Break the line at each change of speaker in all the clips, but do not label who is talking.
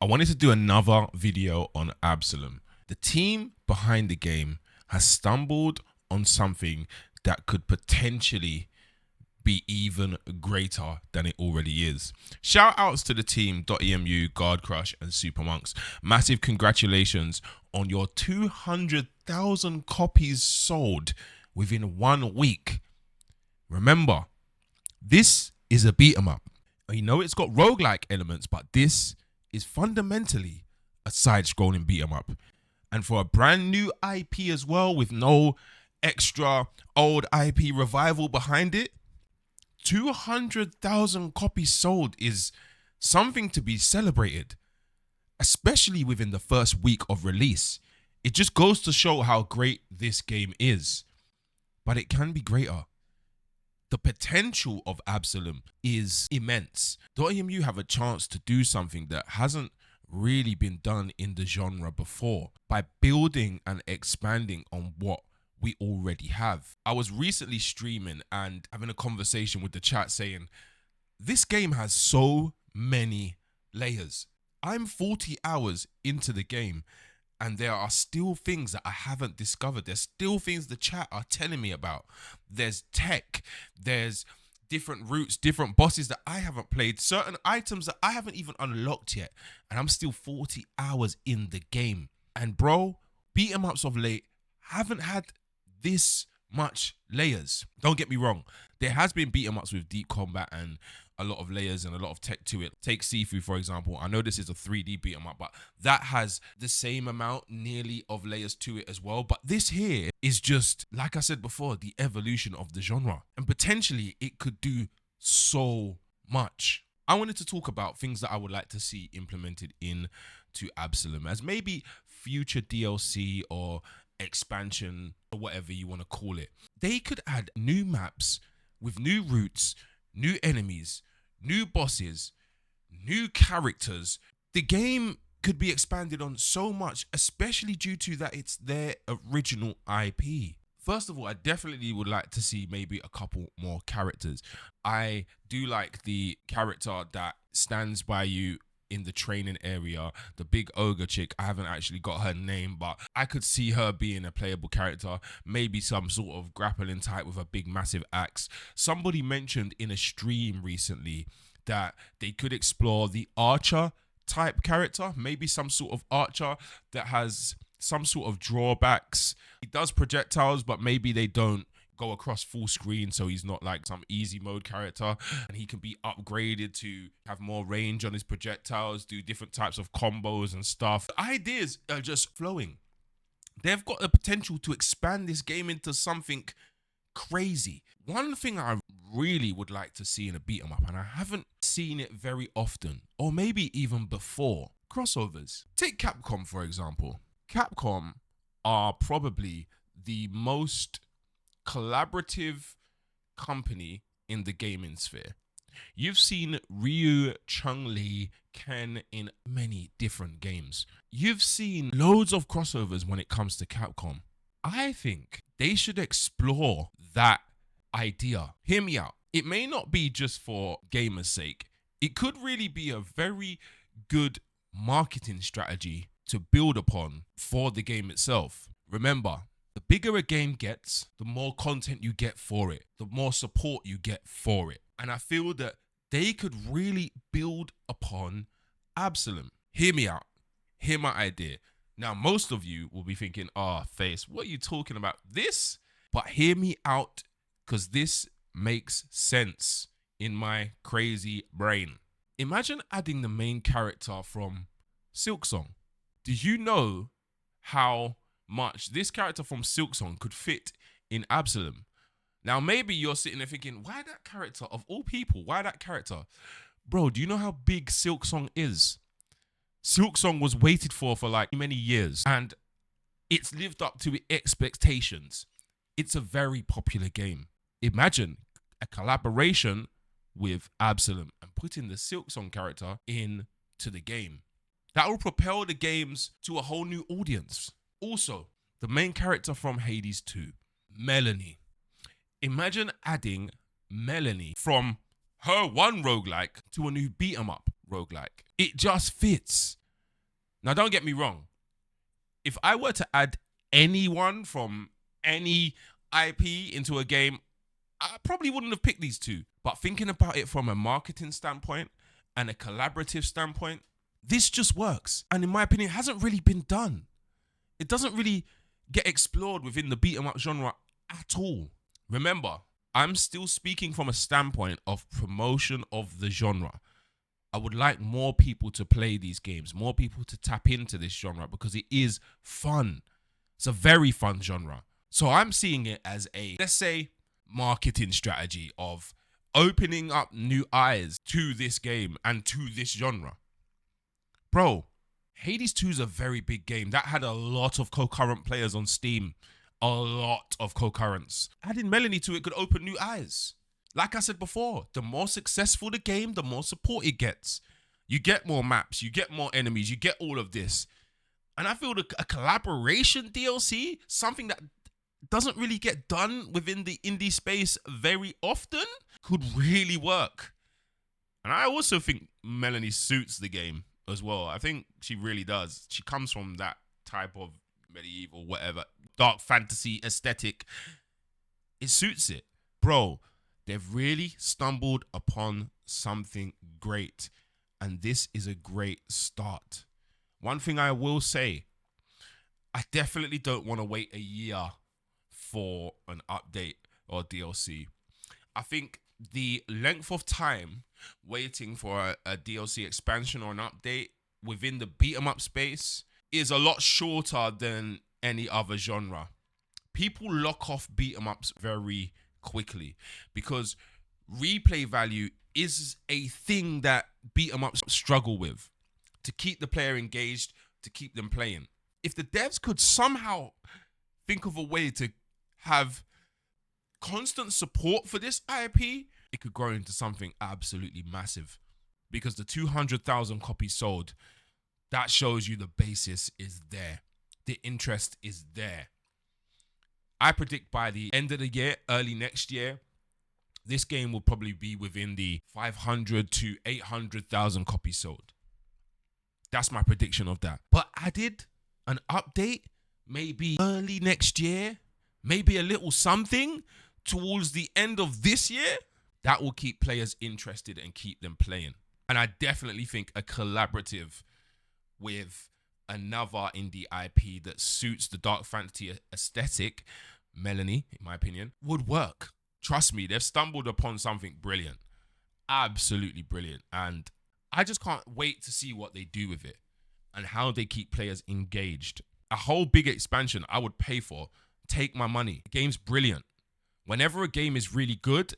I wanted to do another video on Absolum. The team behind the game has stumbled on something that could potentially be even greater than it already is. Shout outs to the team .emu, Guard Crush and Super Monks. Massive congratulations on your 200,000 copies sold within 1 week. Remember, this is a beat 'em up. You know it's got roguelike elements, but this is fundamentally a side-scrolling beat 'em up. And for a brand new IP as well, with no extra old IP revival behind it, 200,000 copies sold is something to be celebrated, especially within the first week of release. It just goes to show how great this game is, but it can be greater. The potential of Absolum is immense. .emu have a chance to do something that hasn't really been done in the genre before by building and expanding on what we already have. I was recently streaming and having a conversation with the chat saying, this game has so many layers. I'm 40 hours into the game and there are still things that I haven't discovered. There's still things the chat are telling me about. There's tech, there's different routes, different bosses that I haven't played, certain items that I haven't even unlocked yet. And I'm still 40 hours in the game. And bro, beat 'em ups of late haven't had this much layers. Don't get me wrong. There has been beat 'em ups with deep combat and a lot of layers and a lot of tech to it. Take Sifu, for example. I know this is a 3D beat 'em up, but that has the same amount nearly of layers to it as well. But this here is just, like I said before, the evolution of the genre. And potentially it could do so much. I wanted to talk about things that I would like to see implemented into Absolum as maybe future DLC or expansion or whatever you want to call it. They could add new maps with new routes, new enemies, new bosses, new characters. The game could be expanded on so much, especially due to that it's their original IP. First of all, I definitely would like to see maybe a couple more characters. I do like the character that stands by you in the training area, the big ogre chick. I haven't actually got her name, but I could see her being a playable character, maybe some sort of grappling type with a big massive axe. Somebody mentioned in a stream recently that they could explore the archer type character, maybe some sort of archer that has some sort of drawbacks. He does projectiles, but maybe they don't go across full screen, so he's not like some easy mode character, and he can be upgraded to have more range on his projectiles, do different types of combos and stuff. The ideas are just flowing. They've got the potential to expand this game into something crazy. One thing I really would like to see in a beat 'em up, and I haven't seen it very often, or maybe even before, crossovers. Take Capcom, for example. Capcom are probably the most collaborative company in the gaming sphere. You've seen Ryu, Chun-Li, Ken in many different games. You've seen loads of crossovers when it comes to Capcom. I think they should explore that idea. Hear me out. It may not be just for gamers' sake. It could really be a very good marketing strategy to build upon for the game itself. Remember, the bigger a game gets, the more content you get for it, the more support you get for it. And I feel that they could really build upon Absolum. Hear me out. Hear my idea. Now, most of you will be thinking, Face, what are you talking about? This? But hear me out, because this makes sense in my crazy brain. Imagine adding the main character from Silksong. Did you know how much this character from Silksong could fit in Absolum? Now, maybe you're sitting there thinking, why that character? Of all people, why that character? Bro, do you know how big Silksong is? Silksong was waited for like many years, and it's lived up to expectations. It's a very popular game. Imagine a collaboration with Absolum and putting the Silksong character into the game. That will propel the games to a whole new audience. Also, the main character from Hades 2, Melanie. Imagine adding Melanie from her one roguelike to a new beat 'em up roguelike. It just fits. Now, don't get me wrong. If I were to add anyone from any IP into a game, I probably wouldn't have picked these two. But thinking about it from a marketing standpoint and a collaborative standpoint, this just works. And in my opinion, it hasn't really been done. It doesn't really get explored within the beat 'em up genre at all. Remember, I'm still speaking from a standpoint of promotion of the genre. I would like more people to play these games, more people to tap into this genre because it is fun. It's a very fun genre. So I'm seeing it as a, let's say, marketing strategy of opening up new eyes to this game and to this genre. Bro, Hades 2 is a very big game. That had a lot of concurrent players on Steam. A lot of concurrents. Adding Melanie to it could open new eyes. Like I said before, the more successful the game, the more support it gets. You get more maps, you get more enemies, you get all of this. And I feel a collaboration DLC, something that doesn't really get done within the indie space very often, could really work. And I also think Melanie suits the game as well. I think she really does. She comes from that type of medieval, whatever, dark fantasy aesthetic. It suits it. Bro, they've really stumbled upon something great. And this is a great start. One thing I will say, I definitely don't want to wait a year for an update or DLC. I think the length of time waiting for a DLC expansion or an update within the beat 'em up space is a lot shorter than any other genre. People lock off beat 'em ups very quickly because replay value is a thing that beat 'em ups struggle with to keep the player engaged, to keep them playing. If the devs could somehow think of a way to have constant support for this IP, it could grow into something absolutely massive. Because the 200,000 copies sold, that shows you the basis is there. The interest is there. I predict by the end of the year, early next year, this game will probably be within the 500 to 800,000 copies sold. That's my prediction of that. But added an update, maybe early next year, maybe a little something towards the end of this year, that will keep players interested and keep them playing. And I definitely think a collaborative with another indie IP that suits the dark fantasy aesthetic, Melanie, in my opinion, would work. Trust me, they've stumbled upon something brilliant. Absolutely brilliant. And I just can't wait to see what they do with it and how they keep players engaged. A whole big expansion I would pay for. Take my money. The game's brilliant. Whenever a game is really good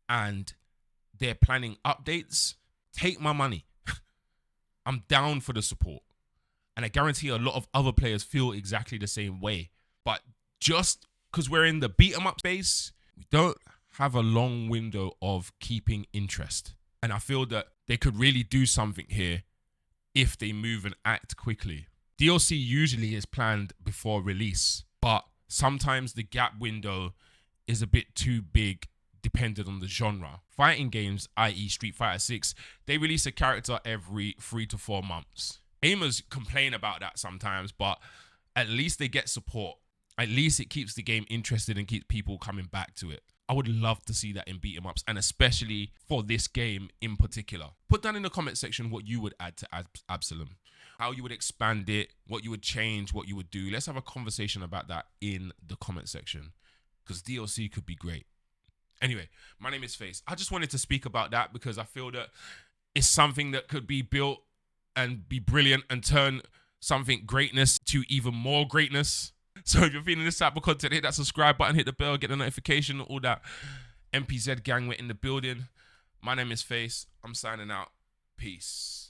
and they're planning updates, take my money. I'm down for the support. And I guarantee a lot of other players feel exactly the same way. But just because we're in the beat 'em up space, we don't have a long window of keeping interest. And I feel that they could really do something here if they move and act quickly. DLC usually is planned before release, but sometimes the gap window is a bit too big depending on the genre. Fighting games, i.e. Street Fighter 6, they release a character every 3 to 4 months. Gamers complain about that sometimes, but at least they get support. At least it keeps the game interested and keeps people coming back to it. I would love to see that in beat 'em ups, and especially for this game in particular. Put down in the comment section what you would add to Absolum, how you would expand it, what you would change, what you would do. Let's have a conversation about that in the comment section, because DLC could be great. Anyway, my name is Face. I just wanted to speak about that because I feel that it's something that could be built and be brilliant and turn something greatness to even more greatness. So if you're feeling this type of content, hit that subscribe button, hit the bell, get the notification, all that. MPZ gang, we're in the building. My name is Face. I'm signing out. Peace.